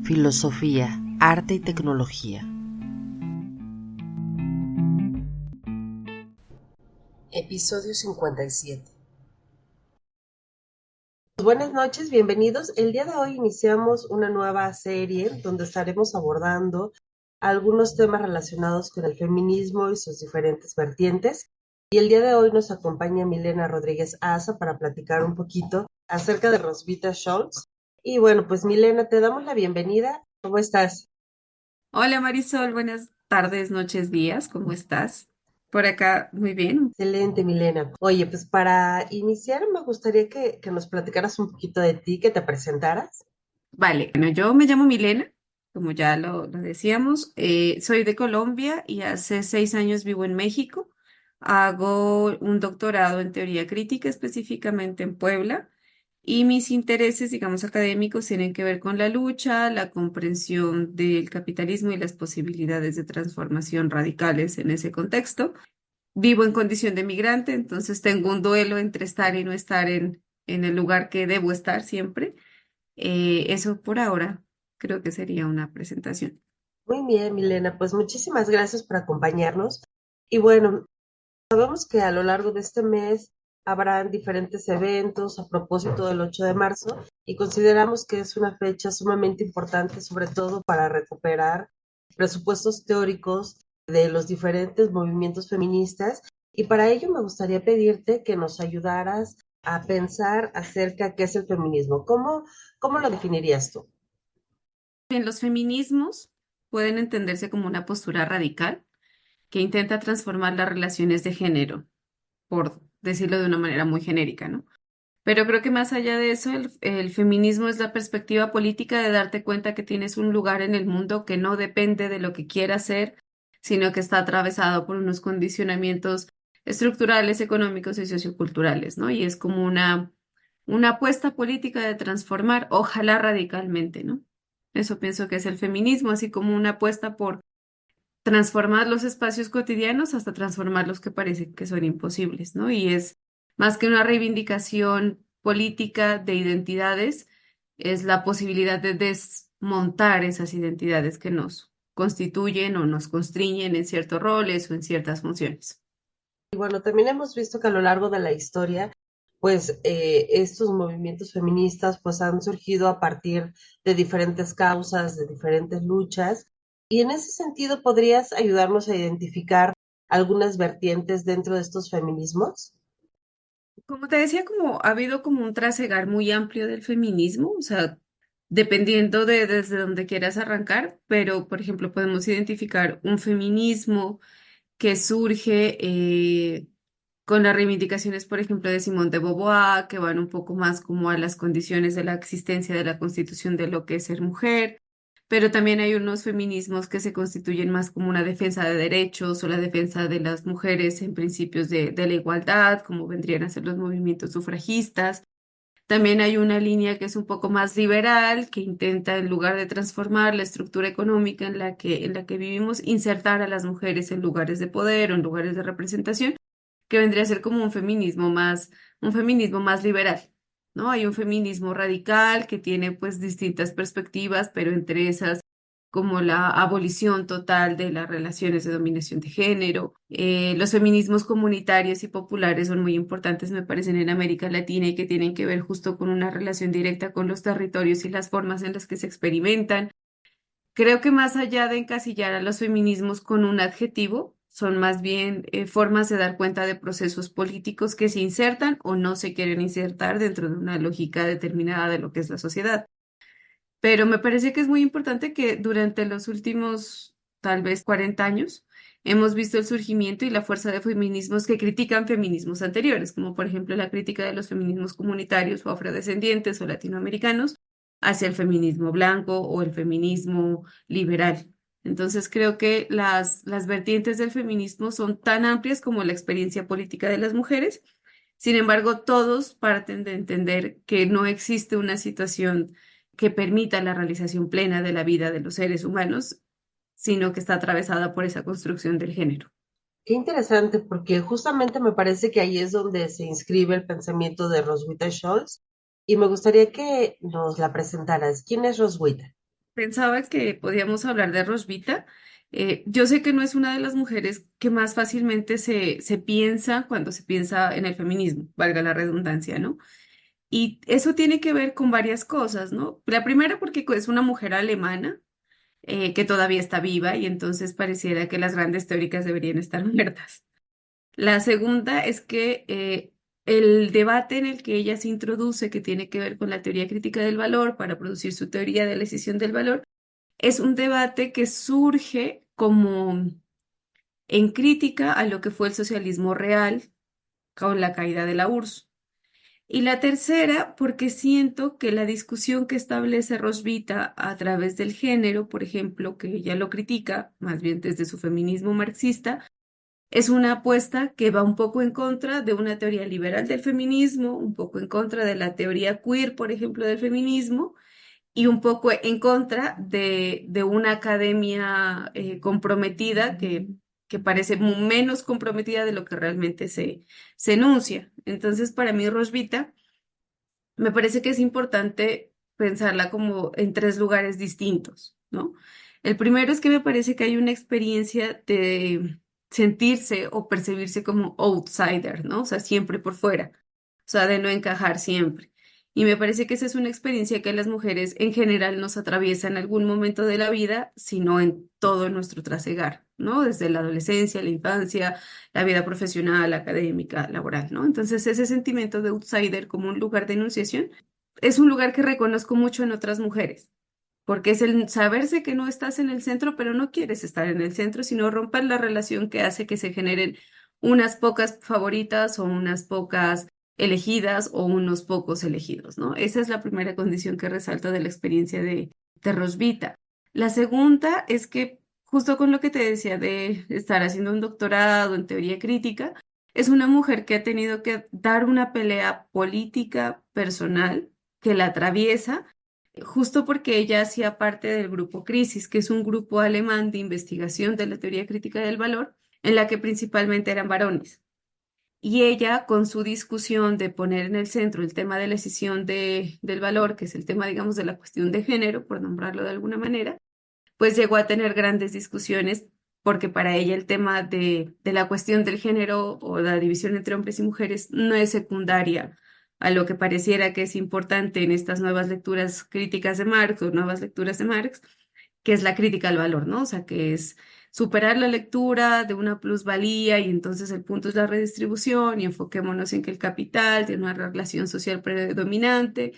filosofía, arte y tecnología. Episodio 57. Buenas noches, bienvenidos. El día de hoy iniciamos una nueva serie donde estaremos abordando algunos temas relacionados con el feminismo y sus diferentes vertientes. Y el día de hoy nos acompaña Milena Rodríguez Asa para platicar un poquito acerca de Roswitha Schultz. Y bueno, pues Milena, te damos la bienvenida. ¿Cómo estás? Hola Marisol, buenas tardes, noches, días, ¿cómo estás? Por acá, muy bien. Excelente, Milena. Oye, pues para iniciar me gustaría que nos platicaras un poquito de ti, que te presentaras. Vale, bueno, yo me llamo Milena, como ya lo decíamos, soy de Colombia y hace 6 años vivo en México. Hago un doctorado en teoría crítica, específicamente en Puebla, y mis intereses, digamos, académicos tienen que ver con la lucha, la comprensión del capitalismo y las posibilidades de transformación radicales en ese contexto. Vivo en condición de migrante, entonces tengo un duelo entre estar y no estar en el lugar que debo estar siempre. Eso por ahora creo que sería una presentación. Muy bien, Milena, pues muchísimas gracias por acompañarnos. Y bueno, sabemos que a lo largo de este mes habrán diferentes eventos a propósito del 8 de marzo y consideramos que es una fecha sumamente importante, sobre todo para recuperar presupuestos teóricos de los diferentes movimientos feministas. Y para ello me gustaría pedirte que nos ayudaras a pensar acerca de qué es el feminismo. ¿Cómo lo definirías tú? En los feminismos pueden entenderse como una postura radical que intenta transformar las relaciones de género, por decirlo de una manera muy genérica, ¿no? Pero creo que más allá de eso, el feminismo es la perspectiva política de darte cuenta que tienes un lugar en el mundo que no depende de lo que quieras ser, sino que está atravesado por unos condicionamientos estructurales, económicos y socioculturales, ¿no? Y es como una apuesta política de transformar, ojalá radicalmente, ¿no? Eso pienso que es el feminismo, así como una apuesta por transformar los espacios cotidianos hasta transformar los que parecen que son imposibles, ¿no? Y es más que una reivindicación política de identidades, es la posibilidad de desmontar esas identidades que nos constituyen o nos constriñen en ciertos roles o en ciertas funciones. Y bueno, también hemos visto que a lo largo de la historia, pues estos movimientos feministas pues han surgido a partir de diferentes causas, de diferentes luchas. Y en ese sentido, ¿podrías ayudarnos a identificar algunas vertientes dentro de estos feminismos? Como te decía, como ha habido como un trasegar muy amplio del feminismo, o sea, dependiendo de desde donde quieras arrancar, pero por ejemplo podemos identificar un feminismo que surge con las reivindicaciones, por ejemplo, de Simone de Beauvoir, que van un poco más como a las condiciones de la existencia de la constitución de lo que es ser mujer, pero también hay unos feminismos que se constituyen más como una defensa de derechos o la defensa de las mujeres en principios de la igualdad, como vendrían a ser los movimientos sufragistas. También hay una línea que es un poco más liberal, que intenta, en lugar de transformar la estructura económica en la que vivimos, insertar a las mujeres en lugares de poder o en lugares de representación, que vendría a ser como un feminismo más liberal, ¿no? Hay un feminismo radical que tiene pues distintas perspectivas, pero entre esas como la abolición total de las relaciones de dominación de género. Los feminismos comunitarios y populares son muy importantes, me parecen, en América Latina y que tienen que ver justo con una relación directa con los territorios y las formas en las que se experimentan. Creo que más allá de encasillar a los feminismos con un adjetivo, son más bien formas de dar cuenta de procesos políticos que se insertan o no se quieren insertar dentro de una lógica determinada de lo que es la sociedad. Pero me parece que es muy importante que durante los últimos, tal vez 40 años, hemos visto el surgimiento y la fuerza de feminismos que critican feminismos anteriores, como por ejemplo la crítica de los feminismos comunitarios o afrodescendientes o latinoamericanos hacia el feminismo blanco o el feminismo liberal. Entonces creo que las vertientes del feminismo son tan amplias como la experiencia política de las mujeres. Sin embargo, todos parten de entender que no existe una situación que permita la realización plena de la vida de los seres humanos, sino que está atravesada por esa construcción del género. Qué interesante, porque justamente me parece que ahí es donde se inscribe el pensamiento de Roswitha Schultz y me gustaría que nos la presentaras. ¿Quién es Roswitha? Pensaba que podíamos hablar de Rosvita. Yo sé que no es una de las mujeres que más fácilmente se piensa cuando se piensa en el feminismo, valga la redundancia, ¿no? Y eso tiene que ver con varias cosas, ¿no? La primera porque es una mujer alemana que todavía está viva y entonces pareciera que las grandes teóricas deberían estar muertas. La segunda es que el debate en el que ella se introduce, que tiene que ver con la teoría crítica del valor para producir su teoría de la decisión del valor, es un debate que surge como en crítica a lo que fue el socialismo real con la caída de la URSS. Y la tercera, porque siento que la discusión que establece Rosvita a través del género, por ejemplo, que ella lo critica, más bien desde su feminismo marxista, es una apuesta que va un poco en contra de una teoría liberal del feminismo, un poco en contra de la teoría queer, por ejemplo, del feminismo, y un poco en contra de una academia comprometida que parece menos comprometida de lo que realmente se enuncia. Entonces, para mí, Rosvita, me parece que es importante pensarla como en tres lugares distintos, ¿no? El primero es que me parece que hay una experiencia de sentirse o percibirse como outsider, ¿no? O sea, siempre por fuera, o sea, de no encajar siempre. Y me parece que esa es una experiencia que las mujeres en general nos atraviesa en algún momento de la vida, sino en todo nuestro trasegar, ¿no? Desde la adolescencia, la infancia, la vida profesional, académica, laboral, ¿no? Entonces, ese sentimiento de outsider como un lugar de enunciación es un lugar que reconozco mucho en otras mujeres, porque es el saberse que no estás en el centro, pero no quieres estar en el centro, sino romper la relación que hace que se generen unas pocas favoritas o unas pocas elegidas o unos pocos elegidos, ¿no? Esa es la primera condición que resalto de la experiencia de Rosvita. La segunda es que, justo con lo que te decía de estar haciendo un doctorado en teoría crítica, es una mujer que ha tenido que dar una pelea política personal que la atraviesa justo porque ella hacía parte del grupo Crisis, que es un grupo alemán de investigación de la teoría crítica del valor, en la que principalmente eran varones. Y ella, con su discusión de poner en el centro el tema de la decisión del valor, que es el tema, digamos, de la cuestión de género, por nombrarlo de alguna manera, pues llegó a tener grandes discusiones porque para ella el tema de la cuestión del género o la división entre hombres y mujeres no es secundaria a lo que pareciera que es importante en estas nuevas lecturas críticas de Marx o nuevas lecturas de Marx, que es la crítica al valor, ¿no? O sea, que es superar la lectura de una plusvalía y entonces el punto es la redistribución y enfoquémonos en que el capital tiene una relación social predominante,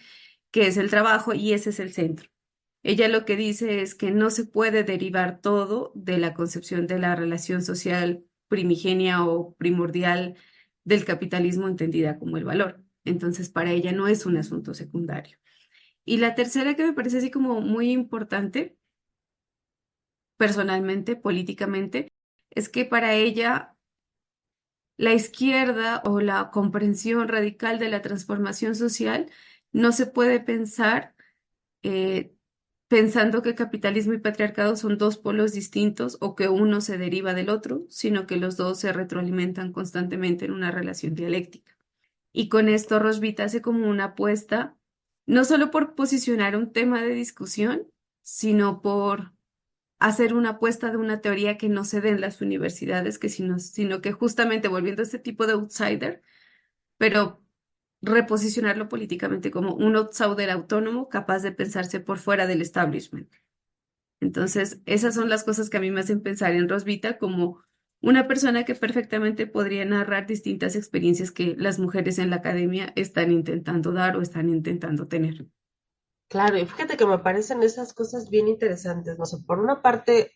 que es el trabajo y ese es el centro. Ella lo que dice es que no se puede derivar todo de la concepción de la relación social primigenia o primordial del capitalismo entendida como el valor. Entonces, para ella no es un asunto secundario. Y la tercera que me parece así como muy importante, personalmente, políticamente, es que para ella la izquierda o la comprensión radical de la transformación social no se puede pensar eh, pensando que capitalismo y patriarcado son dos polos distintos o que uno se deriva del otro, sino que los dos se retroalimentan constantemente en una relación dialéctica. Y con esto Rosvita hace como una apuesta, no solo por posicionar un tema de discusión, sino por hacer una apuesta de una teoría que no se dé en las universidades, sino que justamente volviendo a este tipo de outsider, pero reposicionarlo políticamente como un outsider autónomo capaz de pensarse por fuera del establishment. Entonces, esas son las cosas que a mí me hacen pensar en Rosvita como una persona que perfectamente podría narrar distintas experiencias que las mujeres en la academia están intentando dar o están intentando tener. Claro, y fíjate que me parecen esas cosas bien interesantes, no sé, por una parte,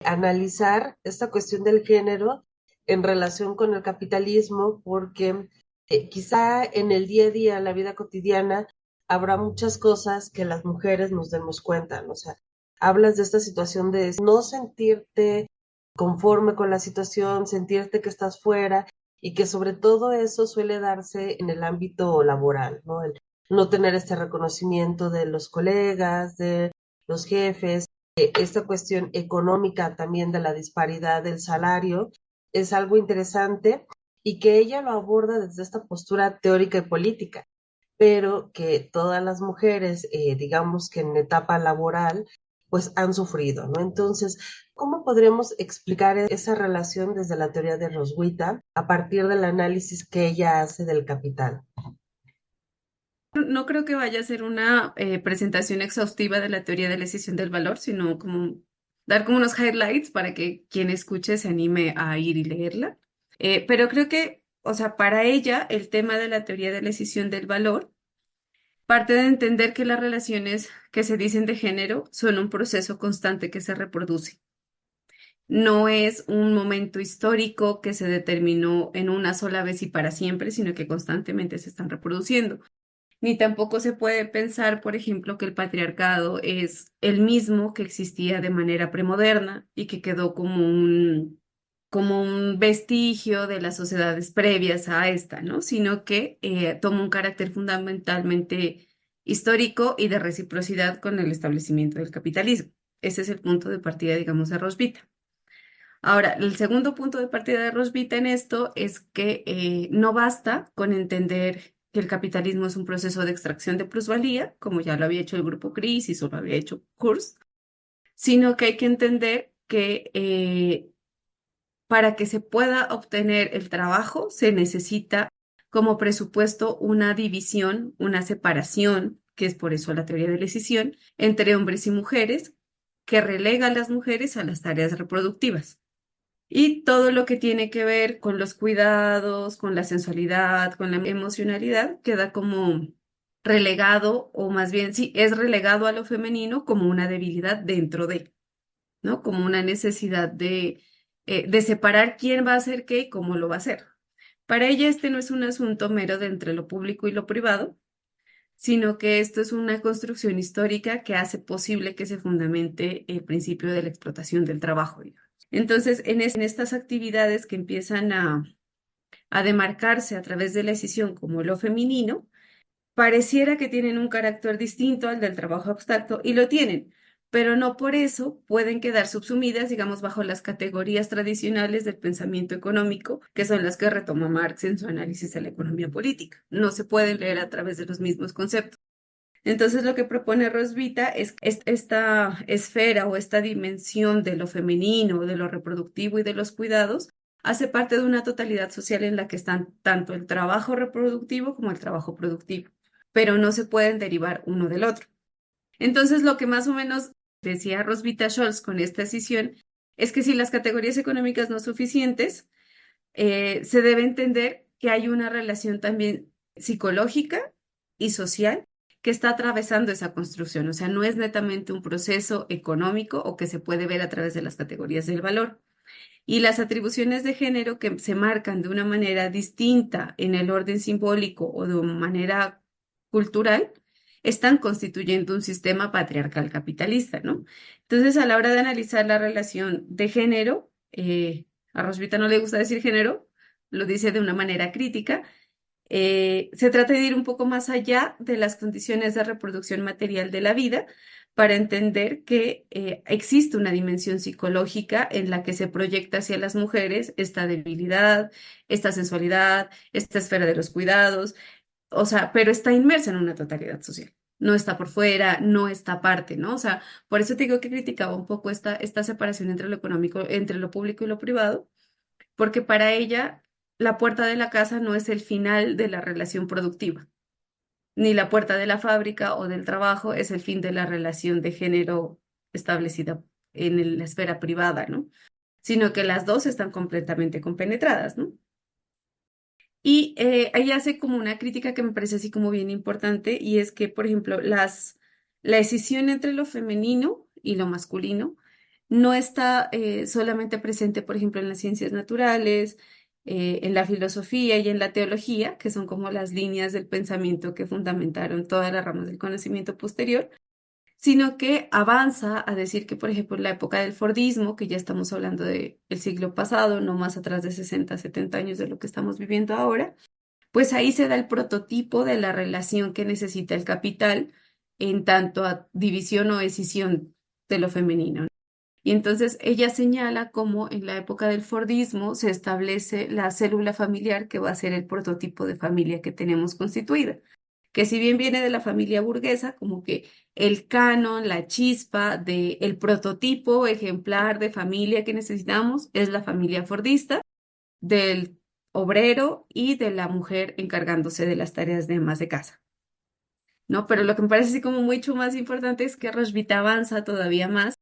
analizar esta cuestión del género en relación con el capitalismo, porque quizá en el día a día, en la vida cotidiana, habrá muchas cosas que las mujeres nos demos cuenta, ¿no? O sea, hablas de esta situación de no sentirte conforme con la situación, sentirte que estás fuera y que sobre todo eso suele darse en el ámbito laboral, ¿no? El no tener este reconocimiento de los colegas, de los jefes, esta cuestión económica también de la disparidad del salario, es algo interesante y que ella lo aborda desde esta postura teórica y política, pero que todas las mujeres, digamos que en etapa laboral, pues han sufrido, ¿no? Entonces, ¿cómo podríamos explicar esa relación desde la teoría de Roswitha a partir del análisis que ella hace del capital? No creo que vaya a ser una presentación exhaustiva de la teoría de la decisión del valor, sino como dar como unos highlights para que quien escuche se anime a ir y leerla. Pero creo que, o sea, para ella el tema de la teoría de la decisión del valor parte de entender que las relaciones que se dicen de género son un proceso constante que se reproduce. No es un momento histórico que se determinó en una sola vez y para siempre, sino que constantemente se están reproduciendo. Ni tampoco se puede pensar, por ejemplo, que el patriarcado es el mismo que existía de manera premoderna y que quedó como un vestigio de las sociedades previas a esta, ¿no? Sino que toma un carácter fundamentalmente histórico y de reciprocidad con el establecimiento del capitalismo. Ese es el punto de partida, digamos, de Roswitha. Ahora, el segundo punto de partida de Roswitha en esto es que no basta con entender que el capitalismo es un proceso de extracción de plusvalía, como ya lo había hecho el grupo Crisis o lo había hecho Kurz, sino que hay que entender que para que se pueda obtener el trabajo se necesita como presupuesto una división, una separación, que es por eso la teoría de la decisión, entre hombres y mujeres, que relega a las mujeres a las tareas reproductivas. Y todo lo que tiene que ver con los cuidados, con la sensualidad, con la emocionalidad, queda como relegado, o más bien, sí, es relegado a lo femenino como una debilidad dentro de, ¿no? Como una necesidad de separar quién va a hacer qué y cómo lo va a hacer. Para ella este no es un asunto mero de entre lo público y lo privado, sino que esto es una construcción histórica que hace posible que se fundamente el principio de la explotación del trabajo, digamos. Entonces, en estas actividades que empiezan a demarcarse a través de la decisión como lo femenino, pareciera que tienen un carácter distinto al del trabajo abstracto y lo tienen, pero no por eso pueden quedar subsumidas, digamos, bajo las categorías tradicionales del pensamiento económico, que son las que retoma Marx en su análisis de la economía política. No se pueden leer a través de los mismos conceptos. Entonces, lo que propone Roswitha es esta esfera o esta dimensión de lo femenino, de lo reproductivo y de los cuidados, hace parte de una totalidad social en la que están tanto el trabajo reproductivo como el trabajo productivo, pero no se pueden derivar uno del otro. Entonces, lo que más o menos decía Roswitha Scholz con esta decisión es que si las categorías económicas no son suficientes, se debe entender que hay una relación también psicológica y social que está atravesando esa construcción. O sea, no es netamente un proceso económico o que se puede ver a través de las categorías del valor. Y las atribuciones de género que se marcan de una manera distinta en el orden simbólico o de una manera cultural están constituyendo un sistema patriarcal capitalista, ¿no? Entonces, a la hora de analizar la relación de género, a Roswitha no le gusta decir género, lo dice de una manera crítica. Se trata de ir un poco más allá de las condiciones de reproducción material de la vida para entender que existe una dimensión psicológica en la que se proyecta hacia las mujeres esta debilidad, esta sensualidad, esta esfera de los cuidados, o sea, pero está inmersa en una totalidad social. No está por fuera, no está aparte, ¿no? O sea, por eso te digo que criticaba un poco esta separación entre lo económico, entre lo público y lo privado, porque para ella la puerta de la casa no es el final de la relación productiva, ni la puerta de la fábrica o del trabajo es el fin de la relación de género establecida en la esfera privada, ¿no? Sino que las dos están completamente compenetradas, ¿no? Y ahí hace como una crítica que me parece así como bien importante, y es que, por ejemplo, la decisión entre lo femenino y lo masculino no está solamente presente, por ejemplo, en las ciencias naturales, en la filosofía y en la teología, que son como las líneas del pensamiento que fundamentaron todas las ramas del conocimiento posterior, sino que avanza a decir que, por ejemplo, en la época del Fordismo, que ya estamos hablando del siglo pasado, no más atrás de 60, 70 años de lo que estamos viviendo ahora, pues ahí se da el prototipo de la relación que necesita el capital en tanto a división o escisión de lo femenino. Y entonces ella señala cómo en la época del Fordismo se establece la célula familiar que va a ser el prototipo de familia que tenemos constituida, que si bien viene de la familia burguesa, como que el canon, la chispa de el prototipo ejemplar de familia que necesitamos es la familia fordista, del obrero y de la mujer encargándose de las tareas de más de casa. ¿No? Pero lo que me parece así como mucho más importante es que Rashbita avanza todavía más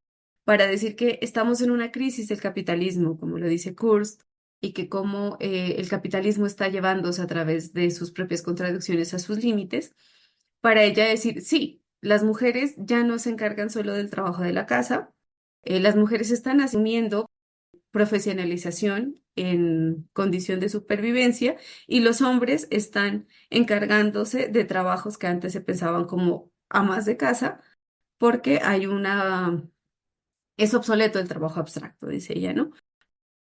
para decir que estamos en una crisis del capitalismo, como lo dice Kurz, y que como el capitalismo está llevándose a través de sus propias contradicciones a sus límites, para ella decir, sí, las mujeres ya no se encargan solo del trabajo de la casa, las mujeres están asumiendo profesionalización en condición de supervivencia y los hombres están encargándose de trabajos que antes se pensaban como amas de casa porque hay una... Es obsoleto el trabajo abstracto, dice ella, ¿no?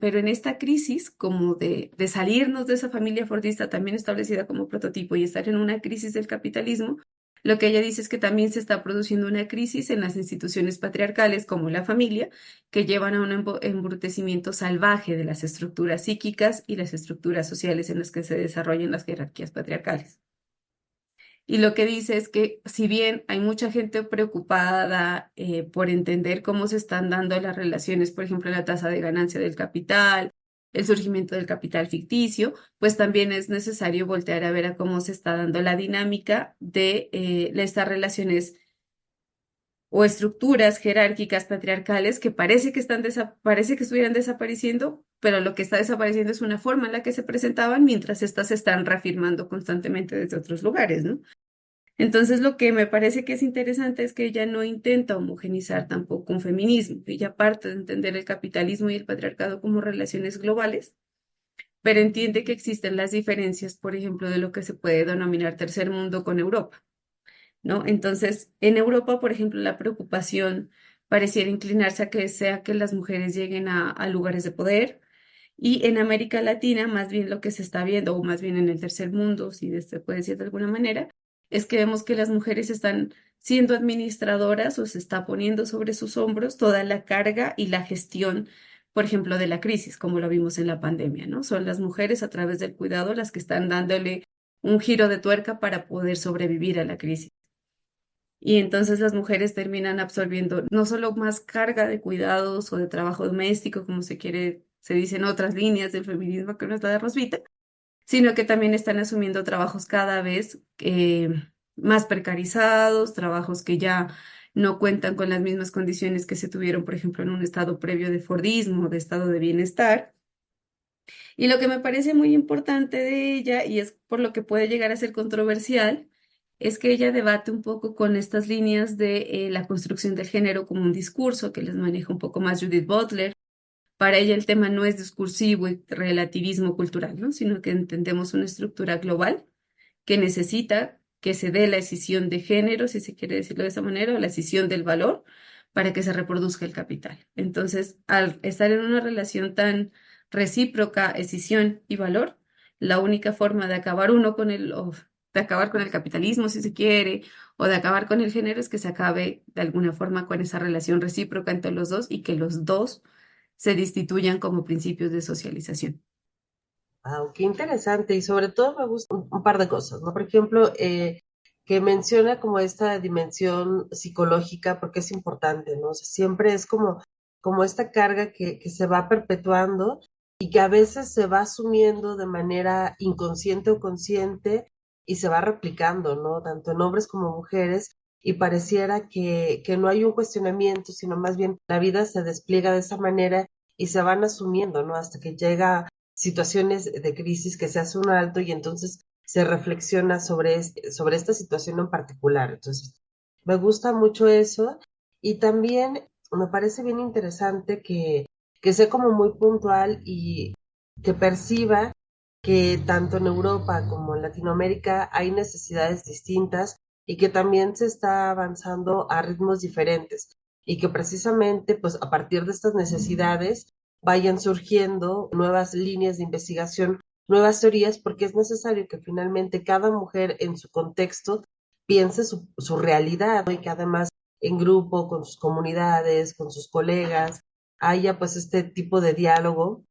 Pero en esta crisis, como de salirnos de esa familia fordista también establecida como prototipo y estar en una crisis del capitalismo, lo que ella dice es que también se está produciendo una crisis en las instituciones patriarcales como la familia, que llevan a un embrutecimiento salvaje de las estructuras psíquicas y las estructuras sociales en las que se desarrollan las jerarquías patriarcales. Y lo que dice es que si bien hay mucha gente preocupada por entender cómo se están dando las relaciones, por ejemplo, la tasa de ganancia del capital, el surgimiento del capital ficticio, pues también es necesario voltear a ver a cómo se está dando la dinámica de estas relaciones o estructuras jerárquicas patriarcales que parece que parece que estuvieran desapareciendo, pero lo que está desapareciendo es una forma en la que se presentaban mientras estas se están reafirmando constantemente desde otros lugares, ¿no? Entonces, lo que me parece que es interesante es que ella no intenta homogenizar tampoco un feminismo. Ella parte de entender el capitalismo y el patriarcado como relaciones globales, pero entiende que existen las diferencias, por ejemplo, de lo que se puede denominar tercer mundo con Europa, ¿no? Entonces, en Europa, por ejemplo, la preocupación pareciera inclinarse a que sea que las mujeres lleguen a lugares de poder. Y en América Latina, más bien lo que se está viendo, o más bien en el tercer mundo, si se puede decir de alguna manera, es que vemos que las mujeres están siendo administradoras o se está poniendo sobre sus hombros toda la carga y la gestión, por ejemplo, de la crisis, como lo vimos en la pandemia, ¿no? Son las mujeres a través del cuidado las que están dándole un giro de tuerca para poder sobrevivir a la crisis. Y entonces las mujeres terminan absorbiendo no solo más carga de cuidados o de trabajo doméstico, como se dice en otras líneas del feminismo que no es la de Rosvita, sino que también están asumiendo trabajos cada vez más precarizados, trabajos que ya no cuentan con las mismas condiciones que se tuvieron, por ejemplo, en un estado previo de Fordismo, de estado de bienestar. Y lo que me parece muy importante de ella, y es por lo que puede llegar a ser controversial, es que ella debate un poco con estas líneas de la construcción del género como un discurso que les maneja un poco más Judith Butler. Para ella el tema no es discursivo y relativismo cultural, ¿no? Sino que entendemos una estructura global que necesita que se dé la escisión de género, si se quiere decirlo de esa manera, o la escisión del valor para que se reproduzca el capital. Entonces, al estar en una relación tan recíproca, escisión y valor, la única forma de acabar uno con o de acabar con el capitalismo, si se quiere, o de acabar con el género, es que se acabe de alguna forma con esa relación recíproca entre los dos y que los dos se destituyan como principios de socialización. Ah, qué interesante. Y sobre todo me gusta un par de cosas, ¿no? Por ejemplo, que menciona como esta dimensión psicológica, porque es importante, ¿no? O sea, siempre es como esta carga que se va perpetuando y que a veces se va asumiendo de manera inconsciente o consciente y se va replicando, ¿no? Tanto en hombres como mujeres. Y pareciera que no hay un cuestionamiento, sino más bien la vida se despliega de esa manera y se van asumiendo, ¿no? Hasta que llega situaciones de crisis que se hace un alto y entonces se reflexiona sobre esta situación en particular. Entonces, me gusta mucho eso y también me parece bien interesante que sea como muy puntual y que perciba que tanto en Europa como en Latinoamérica hay necesidades distintas y que también se está avanzando a ritmos diferentes y que precisamente pues a partir de estas necesidades vayan surgiendo nuevas líneas de investigación, nuevas teorías, porque es necesario que finalmente cada mujer en su contexto piense su realidad, ¿no? Y que además en grupo, con sus comunidades, con sus colegas, haya pues este tipo de diálogo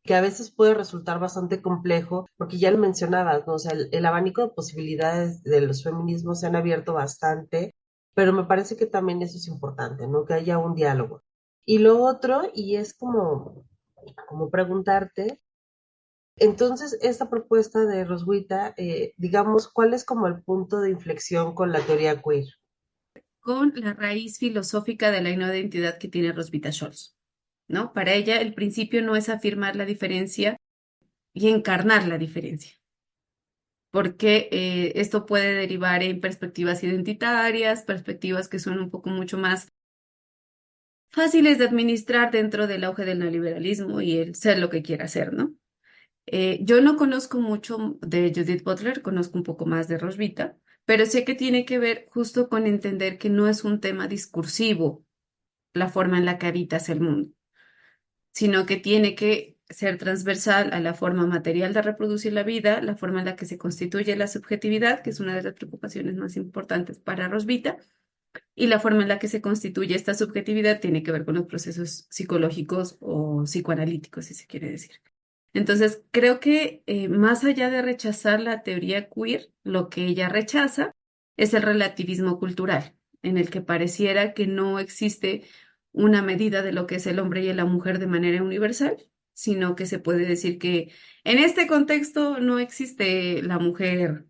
que a veces puede resultar bastante complejo, porque ya lo mencionabas, ¿no? O sea, el abanico de posibilidades de los feminismos se han abierto bastante, pero me parece que también eso es importante, ¿no? Que haya un diálogo. Y lo otro, y es como preguntarte, entonces, esta propuesta de Roswitha, digamos, ¿cuál es como el punto de inflexión con la teoría queer? Con la raíz filosófica de la no identidad que tiene Roswitha Scholz, ¿no? Para ella, el principio no es afirmar la diferencia y encarnar la diferencia, porque esto puede derivar en perspectivas identitarias, perspectivas que son un poco mucho más fáciles de administrar dentro del auge del neoliberalismo y el ser lo que quiera ser, ¿no? Yo no conozco mucho de Judith Butler, conozco un poco más de Roswitha, pero sé que tiene que ver justo con entender que no es un tema discursivo la forma en la que habitas el mundo, sino que tiene que ser transversal a la forma material de reproducir la vida, la forma en la que se constituye la subjetividad, que es una de las preocupaciones más importantes para Roswitha, y la forma en la que se constituye esta subjetividad tiene que ver con los procesos psicológicos o psicoanalíticos, si se quiere decir. Entonces, creo que más allá de rechazar la teoría queer, lo que ella rechaza es el relativismo cultural, en el que pareciera que no existe una medida de lo que es el hombre y la mujer de manera universal, sino que se puede decir que en este contexto no existe la mujer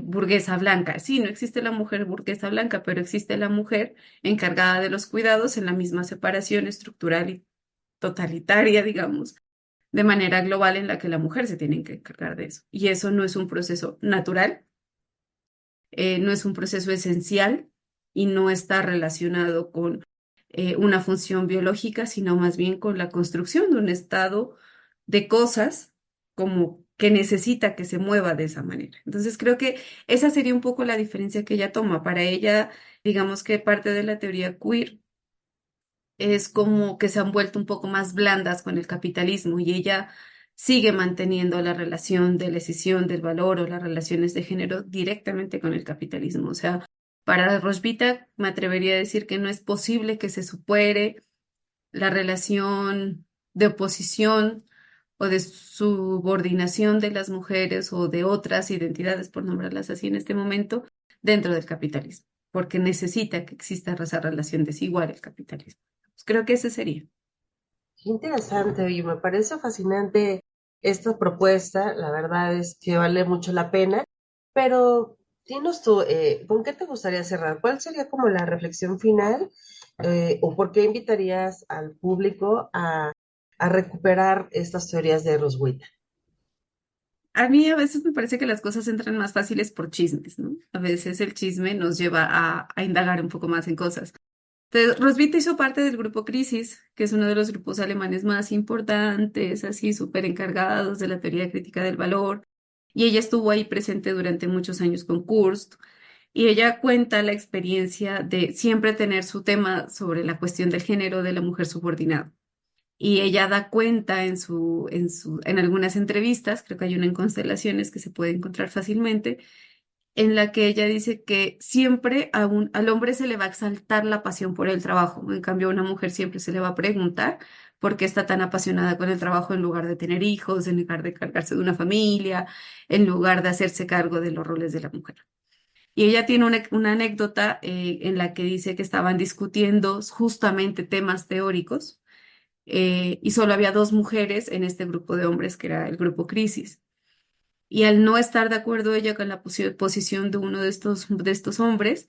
burguesa blanca. Sí, no existe la mujer burguesa blanca, pero existe la mujer encargada de los cuidados en la misma separación estructural y totalitaria, digamos, de manera global en la que la mujer se tiene que encargar de eso. Y eso no es un proceso natural, no es un proceso esencial y no está relacionado con una función biológica, sino más bien con la construcción de un estado de cosas como que necesita que se mueva de esa manera. Entonces creo que esa sería un poco la diferencia que ella toma. Para ella, digamos que parte de la teoría queer es como que se han vuelto un poco más blandas con el capitalismo y ella sigue manteniendo la relación de la escisión del valor o las relaciones de género directamente con el capitalismo. O sea, para Rosvita me atrevería a decir que no es posible que se supere la relación de oposición o de subordinación de las mujeres o de otras identidades, por nombrarlas así en este momento, dentro del capitalismo, porque necesita que exista esa relación desigual el capitalismo. Pues creo que ese sería. Qué interesante, y me parece fascinante esta propuesta, la verdad es que vale mucho la pena, pero dinos tú, ¿con qué te gustaría cerrar? ¿Cuál sería como la reflexión final o por qué invitarías al público a recuperar estas teorías de Roswitha? A mí a veces me parece que las cosas entran más fáciles por chismes, ¿no? A veces el chisme nos lleva a indagar un poco más en cosas. Entonces, Roswitha hizo parte del grupo Crisis, que es uno de los grupos alemanes más importantes, así súper encargados de la teoría crítica del valor. Y ella estuvo ahí presente durante muchos años con Kurst. Y ella cuenta la experiencia de siempre tener su tema sobre la cuestión del género de la mujer subordinada. Y ella da cuenta en algunas entrevistas, creo que hay una en Constelaciones que se puede encontrar fácilmente, en la que ella dice que siempre al hombre se le va a exaltar la pasión por el trabajo. En cambio, a una mujer siempre se le va a preguntar por qué está tan apasionada con el trabajo en lugar de tener hijos, en lugar de cargarse de una familia, en lugar de hacerse cargo de los roles de la mujer. Y ella tiene una anécdota en la que dice que estaban discutiendo justamente temas teóricos y solo había dos mujeres en este grupo de hombres que era el grupo Crisis. Y al no estar de acuerdo ella con la posición de uno de estos hombres,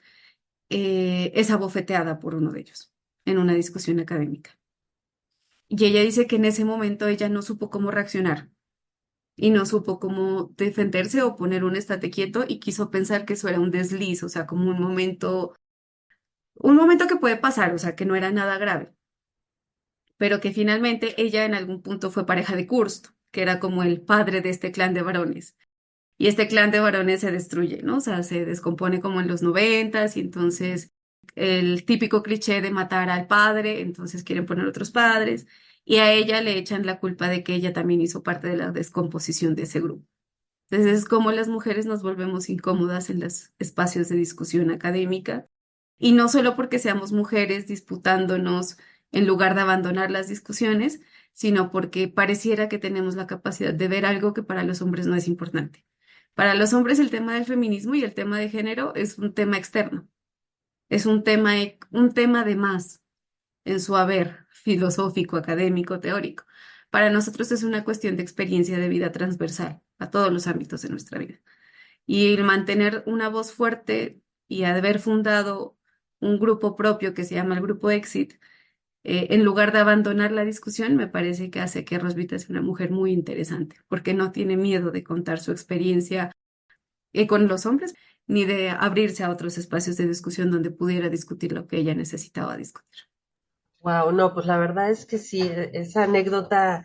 es abofeteada por uno de ellos en una discusión académica. Y ella dice que en ese momento ella no supo cómo reaccionar y no supo cómo defenderse o poner un estate quieto y quiso pensar que eso era un desliz, o sea, como un momento que puede pasar, o sea, que no era nada grave, pero que finalmente ella en algún punto fue pareja de Kurst, que era como el padre de este clan de varones. Y este clan de varones se destruye, ¿no? O sea, se descompone como en los noventas y entonces el típico cliché de matar al padre, entonces quieren poner otros padres y a ella le echan la culpa de que ella también hizo parte de la descomposición de ese grupo. Entonces es como las mujeres nos volvemos incómodas en los espacios de discusión académica y no solo porque seamos mujeres disputándonos en lugar de abandonar las discusiones, sino porque pareciera que tenemos la capacidad de ver algo que para los hombres no es importante. Para los hombres el tema del feminismo y el tema de género es un tema externo, es un tema de más en su haber filosófico, académico, teórico. Para nosotros es una cuestión de experiencia de vida transversal a todos los ámbitos de nuestra vida. Y el mantener una voz fuerte y haber fundado un grupo propio que se llama el Grupo Exit, en lugar de abandonar la discusión, me parece que hace que Rosvita sea una mujer muy interesante, porque no tiene miedo de contar su experiencia con los hombres, ni de abrirse a otros espacios de discusión donde pudiera discutir lo que ella necesitaba discutir. Wow, no, pues la verdad es que sí, esa anécdota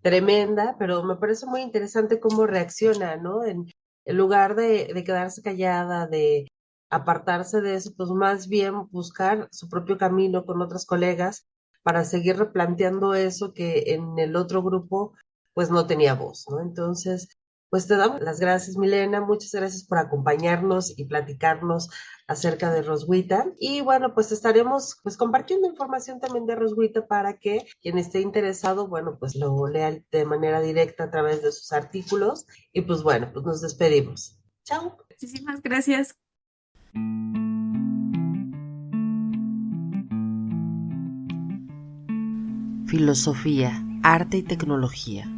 tremenda, pero me parece muy interesante cómo reacciona, ¿no? En lugar de quedarse callada, de apartarse de eso, pues más bien buscar su propio camino con otras colegas para seguir replanteando eso que en el otro grupo pues no tenía voz, ¿no? Entonces, pues te damos las gracias, Milena, muchas gracias por acompañarnos y platicarnos acerca de Roswitha. Y bueno, pues estaremos pues compartiendo información también de Roswitha para que quien esté interesado, bueno, pues lo lea de manera directa a través de sus artículos. Y pues bueno, pues nos despedimos. Chao. Muchísimas gracias. Filosofía, arte y tecnología.